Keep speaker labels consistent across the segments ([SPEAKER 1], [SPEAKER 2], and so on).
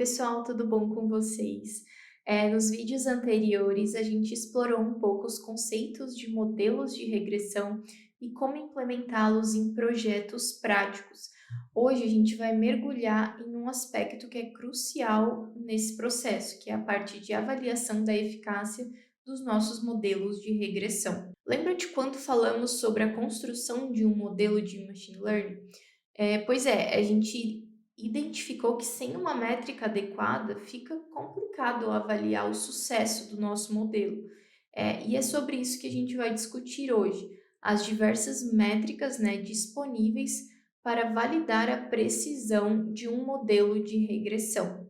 [SPEAKER 1] pessoal, tudo bom com vocês? Nos vídeos anteriores, a gente explorou um pouco os conceitos de modelos de regressão e como implementá-los em projetos práticos. Hoje, a gente vai mergulhar em um aspecto que é crucial nesse processo, que é a parte de avaliação da eficácia dos nossos modelos de regressão. Lembra de quando falamos sobre a construção de um modelo de machine learning? Pois é, a gente identificou que sem uma métrica adequada fica complicado avaliar o sucesso do nosso modelo. E é sobre isso que a gente vai discutir hoje, as diversas métricas, né, disponíveis para validar a precisão de um modelo de regressão.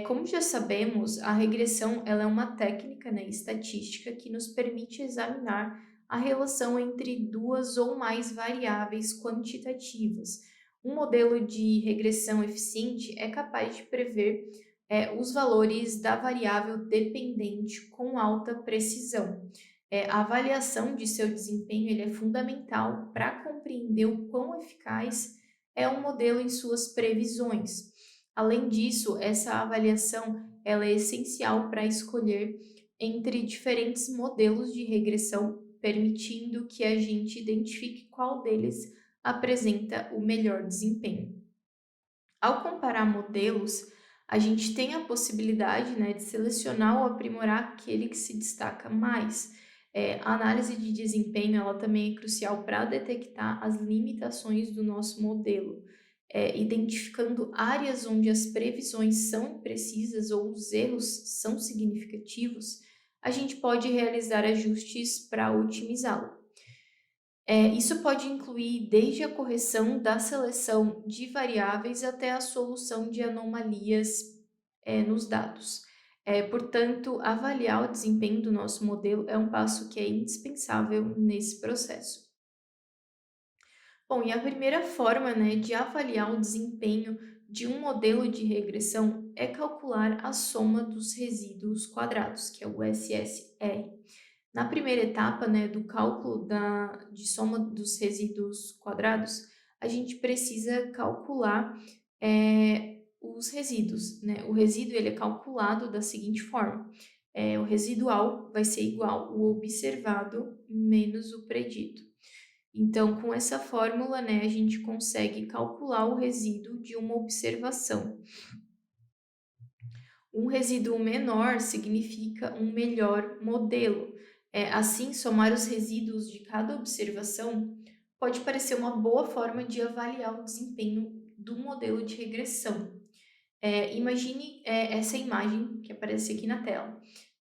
[SPEAKER 1] Como já sabemos, a regressão ela é uma técnica, né, estatística que nos permite examinar a relação entre duas ou mais variáveis quantitativas. Um modelo de regressão eficiente é capaz de prever os valores da variável dependente com alta precisão. A avaliação de seu desempenho ele é fundamental para compreender o quão eficaz é um modelo em suas previsões. Além disso, essa avaliação ela é essencial para escolher entre diferentes modelos de regressão, permitindo que a gente identifique qual deles apresenta o melhor desempenho. Ao comparar modelos, a gente tem a possibilidade, né, de selecionar ou aprimorar aquele que se destaca mais. A análise de desempenho ela também é crucial para detectar as limitações do nosso modelo, identificando áreas onde as previsões são imprecisas ou os erros são significativos, a gente pode realizar ajustes para otimizá-lo. Isso pode incluir desde a correção da seleção de variáveis até a solução de anomalias, nos dados. Portanto, avaliar o desempenho do nosso modelo é um passo que é indispensável nesse processo. Bom, e a primeira forma, né, de avaliar o desempenho de um modelo de regressão é calcular a soma dos resíduos quadrados, que é o SSR. Na primeira etapa, né, do cálculo de soma dos resíduos quadrados, a gente precisa calcular os resíduos, né? O resíduo ele é calculado da seguinte forma: o residual vai ser igual o observado menos o predito. Então, com essa fórmula, né, a gente consegue calcular o resíduo de uma observação. Um resíduo menor significa um melhor modelo. Assim, somar os resíduos de cada observação pode parecer uma boa forma de avaliar o desempenho do modelo de regressão. Imagine essa imagem que aparece aqui na tela.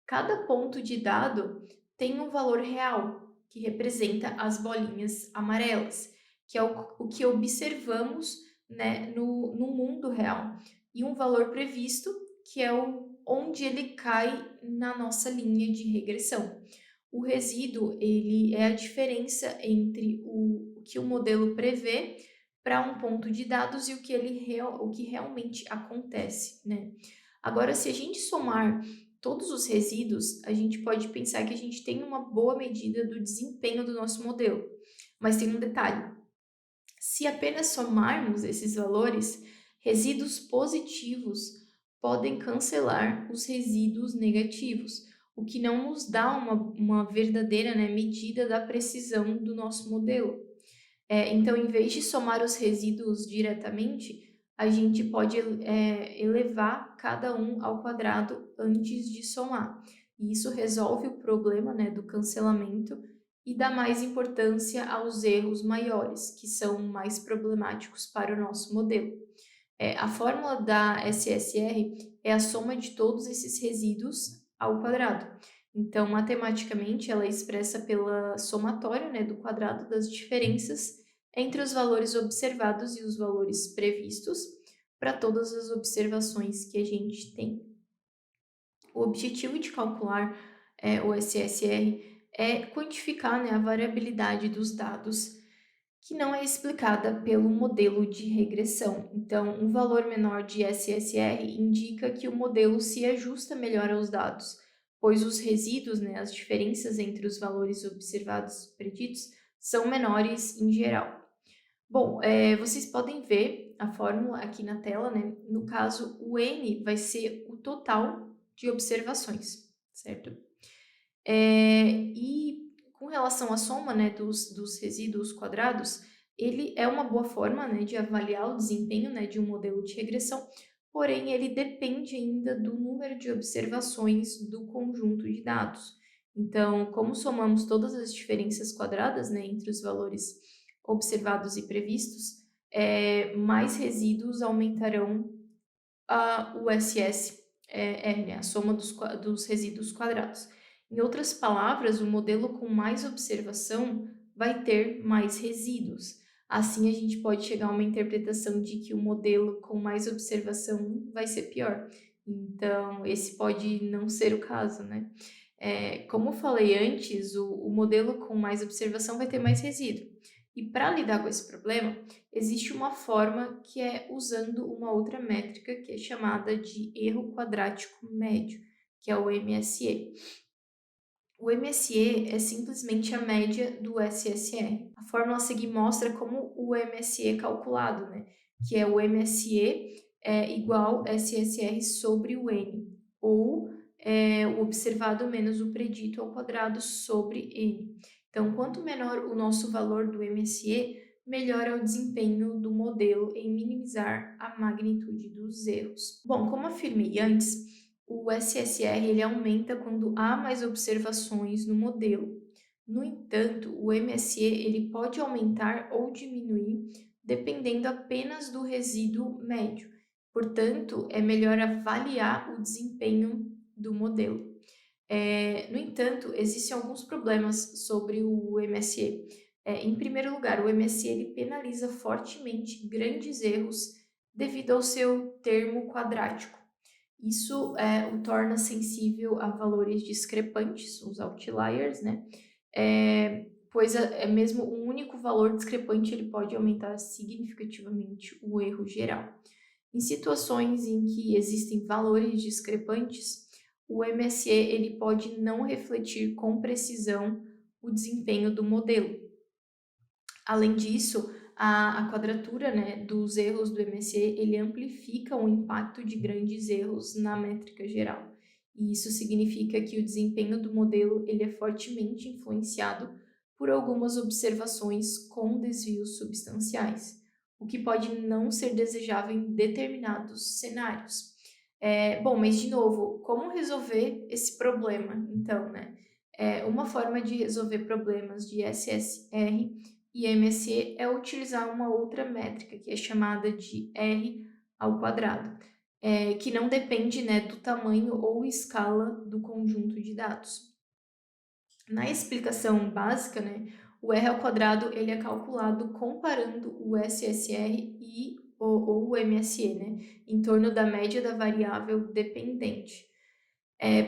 [SPEAKER 1] Cada ponto de dado tem um valor real, que representa as bolinhas amarelas, que é o que observamos, né, no mundo real, e um valor previsto, que é onde ele cai na nossa linha de regressão. O resíduo ele é a diferença entre o que o modelo prevê para um ponto de dados e o que realmente acontece, né? Agora, se a gente somar todos os resíduos, a gente pode pensar que a gente tem uma boa medida do desempenho do nosso modelo. Mas tem um detalhe: se apenas somarmos esses valores, resíduos positivos podem cancelar os resíduos negativos, o que não nos dá uma verdadeira, né, medida da precisão do nosso modelo. Então, em vez de somar os resíduos diretamente, a gente pode elevar cada um ao quadrado antes de somar. E isso resolve o problema, né, do cancelamento e dá mais importância aos erros maiores, que são mais problemáticos para o nosso modelo. A fórmula da SSR é a soma de todos esses resíduos ao quadrado. Então, matematicamente, ela é expressa pela somatória, né, do quadrado das diferenças entre os valores observados e os valores previstos para todas as observações que a gente tem. O objetivo de calcular o SSR é quantificar, né, a variabilidade dos dados que não é explicada pelo modelo de regressão. Então, um valor menor de SSR indica que o modelo se ajusta melhor aos dados, pois os resíduos, né, as diferenças entre os valores observados e preditos, são menores em geral. Bom, vocês podem ver ver a fórmula aqui na tela, né? No caso, o N vai ser o total de observações, certo? E com relação à soma, né, dos resíduos quadrados, ele é uma boa forma, né, de avaliar o desempenho, né, de um modelo de regressão, porém ele depende ainda do número de observações do conjunto de dados. Então, como somamos todas as diferenças quadradas, né, entre os valores observados e previstos, mais resíduos aumentarão o SSR, né, a soma dos resíduos quadrados. Em outras palavras, o modelo com mais observação vai ter mais resíduos. Assim, a gente pode chegar a uma interpretação de que o modelo com mais observação vai ser pior. Então, esse pode não ser o caso, né? Como eu falei antes, o modelo com mais observação vai ter mais resíduo. E para lidar com esse problema, existe uma forma que é usando uma outra métrica que é chamada de erro quadrático médio, que é o MSE. O MSE é simplesmente a média do SSR. A fórmula a seguir mostra como o MSE é calculado, né? Que é o MSE igual SSR sobre o N, ou o observado menos o predito ao quadrado sobre N. Então, quanto menor o nosso valor do MSE, melhor é o desempenho do modelo em minimizar a magnitude dos erros. Bom, como afirmei antes, o SSR ele aumenta quando há mais observações no modelo. No entanto, o MSE ele pode aumentar ou diminuir dependendo apenas do resíduo médio. Portanto, é melhor avaliar o desempenho do modelo. No entanto, existem alguns problemas sobre o MSE. Em primeiro lugar, o MSE ele penaliza fortemente grandes erros devido ao seu termo quadrático. Isso o torna sensível a valores discrepantes, os outliers, né? Pois mesmo um único valor discrepante ele pode aumentar significativamente o erro geral. Em situações em que existem valores discrepantes, o MSE ele pode não refletir com precisão o desempenho do modelo. Além disso, a quadratura, né, dos erros do MSE, ele amplifica o impacto de grandes erros na métrica geral. E isso significa que o desempenho do modelo ele é fortemente influenciado por algumas observações com desvios substanciais, o que pode não ser desejável em determinados cenários. Bom, mas de novo, como resolver esse problema? Então, né, uma forma de resolver problemas de SSR e MSE é utilizar uma outra métrica, que é chamada de R ao quadrado, que não depende, né, do tamanho ou escala do conjunto de dados. Na explicação básica, né, o R ao quadrado ele é calculado comparando o SSR ou o MSE, né, em torno da média da variável dependente.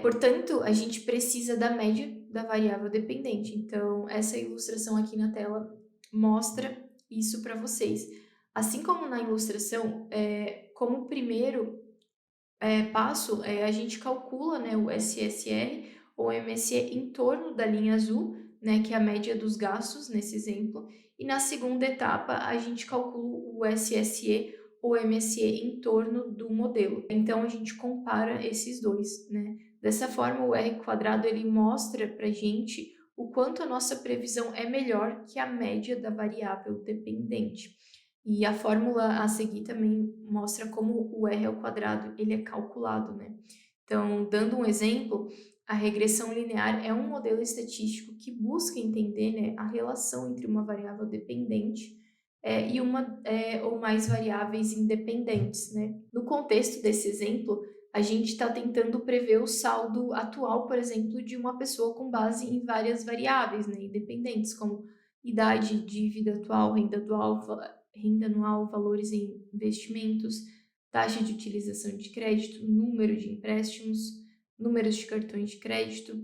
[SPEAKER 1] Portanto, a gente precisa da média da variável dependente. Então, essa ilustração aqui na tela mostra isso para vocês. Assim como na ilustração, como primeiro passo, a gente calcula, né, o SSR ou MSE em torno da linha azul, né, que é a média dos gastos nesse exemplo, e na segunda etapa a gente calcula o SSE ou MSE em torno do modelo. Então a gente compara esses dois, né? Dessa forma, o R quadrado ele mostra para a gente o quanto a nossa previsão é melhor que a média da variável dependente. E a fórmula a seguir também mostra como o R ao quadrado ele é calculado, né? Então, dando um exemplo, a regressão linear é um modelo estatístico que busca entender, né, a relação entre uma variável dependente e uma ou mais variáveis independentes, né? No contexto desse exemplo, a gente está tentando prever o saldo atual, por exemplo, de uma pessoa com base em várias variáveis, né, independentes, como idade, dívida atual, renda anual, valores em investimentos, taxa de utilização de crédito, número de empréstimos, números de cartões de crédito,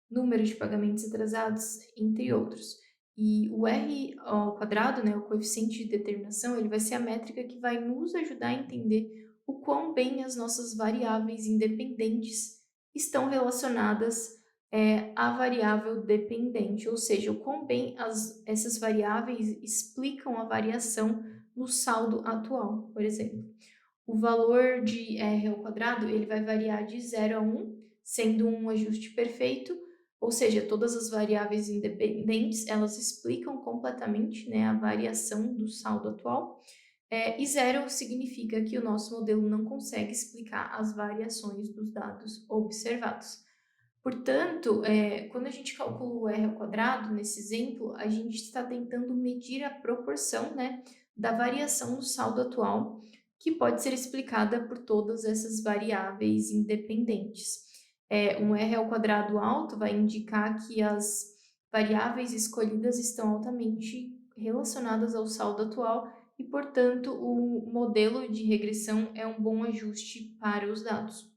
[SPEAKER 1] número de pagamentos atrasados, entre outros. E o R ao quadrado, né, o coeficiente de determinação, ele vai ser a métrica que vai nos ajudar a entender o quão bem as nossas variáveis independentes estão relacionadas à variável dependente, ou seja, o quão bem essas variáveis explicam a variação no saldo atual, por exemplo. O valor de R ao quadrado, ele vai variar de 0 a 1, sendo um ajuste perfeito, ou seja, todas as variáveis independentes, elas explicam completamente, né, a variação do saldo atual. E zero significa que o nosso modelo não consegue explicar as variações dos dados observados. Portanto, quando a gente calcula o R ao quadrado, nesse exemplo, a gente está tentando medir a proporção, né, da variação do saldo atual, que pode ser explicada por todas essas variáveis independentes. Um R ao quadrado alto vai indicar que as variáveis escolhidas estão altamente relacionadas ao saldo atual e, portanto, o modelo de regressão é um bom ajuste para os dados.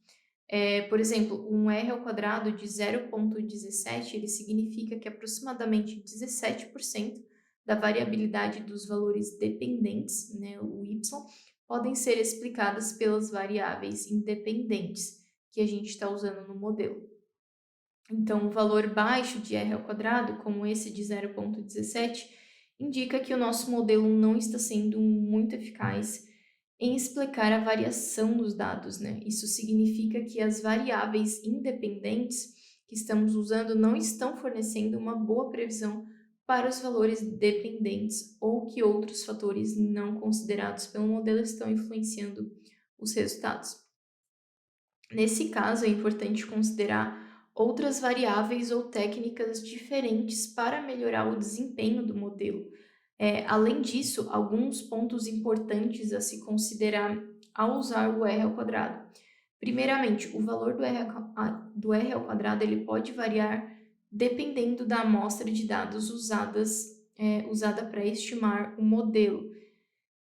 [SPEAKER 1] Por exemplo, um R ao quadrado de 0,17, ele significa que aproximadamente 17% da variabilidade dos valores dependentes, né, o y, podem ser explicadas pelas variáveis independentes que a gente está usando no modelo. Então, um valor baixo de R ao quadrado, como esse de 0,17, indica que o nosso modelo não está sendo muito eficaz em explicar a variação dos dados, né? Isso significa que as variáveis independentes que estamos usando não estão fornecendo uma boa previsão para os valores dependentes ou que outros fatores não considerados pelo modelo estão influenciando os resultados. Nesse caso, é importante considerar outras variáveis ou técnicas diferentes para melhorar o desempenho do modelo. Além disso, alguns pontos importantes a se considerar ao usar o R ao quadrado. Primeiramente, o valor do R ao quadrado ele pode variar dependendo da amostra de dados usada para estimar o modelo.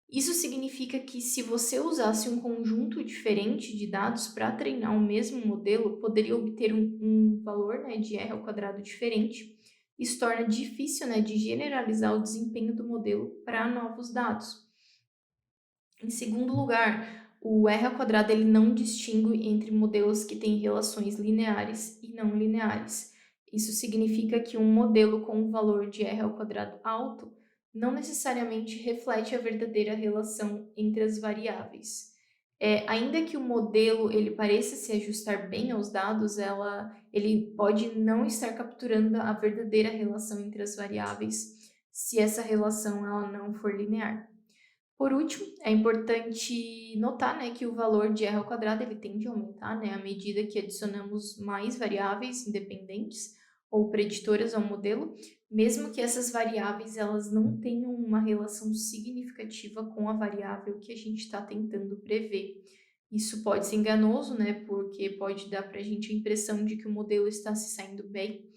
[SPEAKER 1] Isso significa que se você usasse um conjunto diferente de dados para treinar o mesmo modelo, poderia obter um valor, né, de R ao quadrado diferente. Isso torna difícil, né, de generalizar o desempenho do modelo para novos dados. Em segundo lugar, o R ao quadrado ele não distingue entre modelos que têm relações lineares e não lineares. Isso significa que um modelo com um valor de R ao quadrado alto não necessariamente reflete a verdadeira relação entre as variáveis. Ainda que o modelo ele pareça se ajustar bem aos dados, ele pode não estar capturando a verdadeira relação entre as variáveis se essa relação ela não for linear. Por último, é importante notar, né, que o valor de R ao quadrado ele tende a aumentar, né, à medida que adicionamos mais variáveis independentes ou preditoras ao modelo, mesmo que essas variáveis elas não tenham uma relação significativa com a variável que a gente está tentando prever. Isso pode ser enganoso, né, porque pode dar para a gente a impressão de que o modelo está se saindo bem,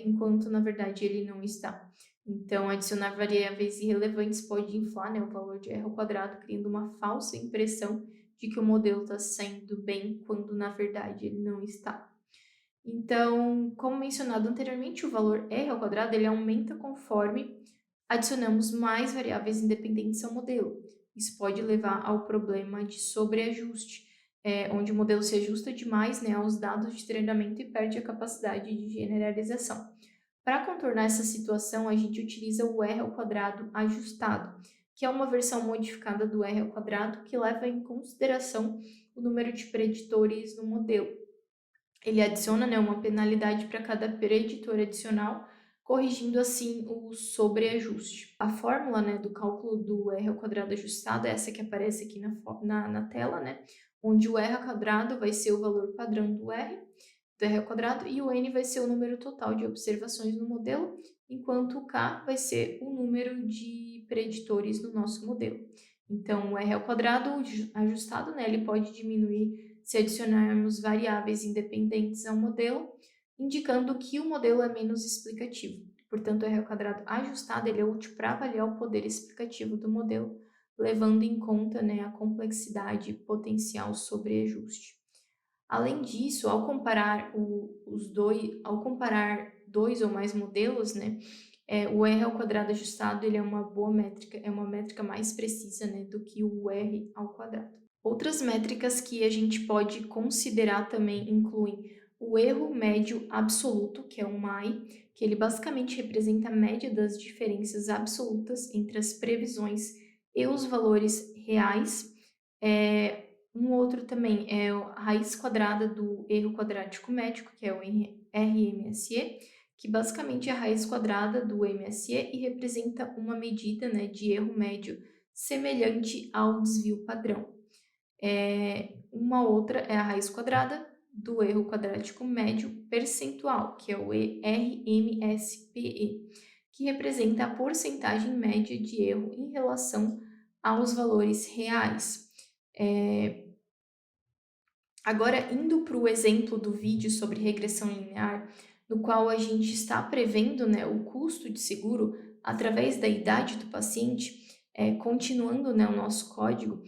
[SPEAKER 1] enquanto na verdade ele não está. Então, adicionar variáveis irrelevantes pode inflar, né, o valor de R ao quadrado, criando uma falsa impressão de que o modelo está saindo bem, quando na verdade ele não está. Então, como mencionado anteriormente, o valor R ao quadrado ele aumenta conforme adicionamos mais variáveis independentes ao modelo. Isso pode levar ao problema de sobreajuste, onde o modelo se ajusta demais, né, aos dados de treinamento e perde a capacidade de generalização. Para contornar essa situação, a gente utiliza o R ao quadrado ajustado, que é uma versão modificada do R ao quadrado que leva em consideração o número de preditores no modelo. Ele adiciona, né, uma penalidade para cada preditor adicional, corrigindo assim o sobreajuste. A fórmula, né, do cálculo do R ao quadrado ajustado é essa que aparece aqui na tela, né, onde o R ao quadrado vai ser o valor padrão do R ao quadrado, e o N vai ser o número total de observações no modelo, enquanto o K vai ser o número de preditores no nosso modelo. Então, o R ao quadrado ajustado, né, ele pode diminuir se adicionarmos variáveis independentes ao modelo, indicando que o modelo é menos explicativo. Portanto, o R ao quadrado ajustado ele é útil para avaliar o poder explicativo do modelo, levando em conta, né, a complexidade e potencial sobreajuste. Além disso, ao comparar dois ou mais modelos, né, o R ao quadrado ajustado ele é uma boa métrica, é uma métrica mais precisa, né, do que o R ao quadrado. Outras métricas que a gente pode considerar também incluem o erro médio absoluto, que é o MAI, que ele basicamente representa a média das diferenças absolutas entre as previsões e os valores reais. Um outro também é a raiz quadrada do erro quadrático médico, que é o RMSE, que basicamente é a raiz quadrada do MSE e representa uma medida, né, de erro médio semelhante ao desvio padrão. Uma outra é a raiz quadrada do erro quadrático médio percentual, que é o RMSPE, que representa a porcentagem média de erro em relação aos valores reais. Agora, indo para o exemplo do vídeo sobre regressão linear, no qual a gente está prevendo, né, o custo de seguro através da idade do paciente, continuando, né, o nosso código,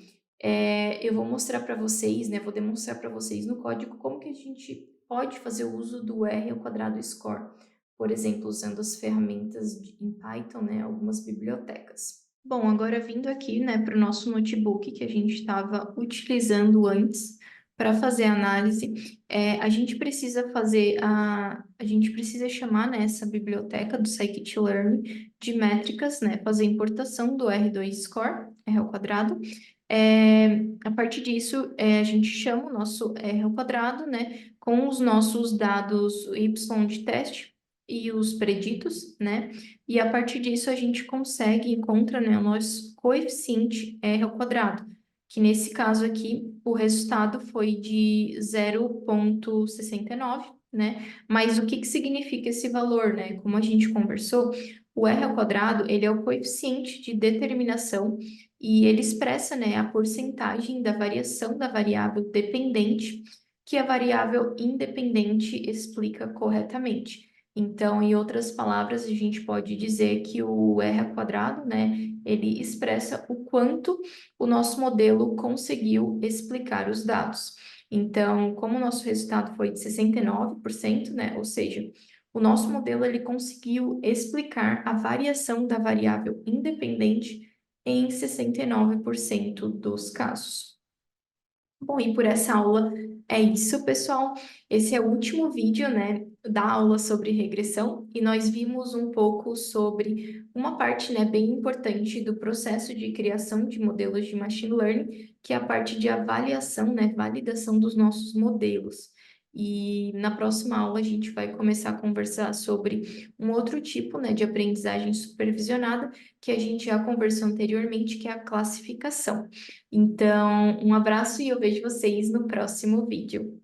[SPEAKER 1] eu vou mostrar para vocês, né, vou demonstrar para vocês no código como que a gente pode fazer o uso do R ao quadrado score, por exemplo, usando as ferramentas em Python, né, algumas bibliotecas. Bom, agora vindo aqui, né, para o nosso notebook que a gente estava utilizando antes, para fazer a análise, a gente precisa fazer a gente precisa chamar, né, essa biblioteca do scikit-learn de métricas, né, fazer a importação do R2 score, R ao quadrado. A partir disso, a gente chama o nosso R ao quadrado, né, com os nossos dados Y de teste e os preditos, né, e a partir disso a gente consegue, encontra, né, o nosso coeficiente R ao quadrado, que nesse caso aqui, o resultado foi de 0,69, né? Mas o que que significa esse valor, né? Como a gente conversou, o R ao quadrado, ele é o coeficiente de determinação e ele expressa, né, a porcentagem da variação da variável dependente que a variável independente explica corretamente. Então, em outras palavras, a gente pode dizer que o R ao quadrado, né, ele expressa o quanto o nosso modelo conseguiu explicar os dados. Então, como o nosso resultado foi de 69%, né, ou seja, o nosso modelo ele conseguiu explicar a variação da variável independente em 69% dos casos. Bom, e por essa aula é isso, pessoal. Esse é o último vídeo, né, da aula sobre regressão e nós vimos um pouco sobre uma parte, né, bem importante do processo de criação de modelos de machine learning, que é a parte de avaliação, né, validação dos nossos modelos. E na próxima aula a gente vai começar a conversar sobre um outro tipo, né, de aprendizagem supervisionada que a gente já conversou anteriormente, que é a classificação. Então, um abraço e eu vejo vocês no próximo vídeo.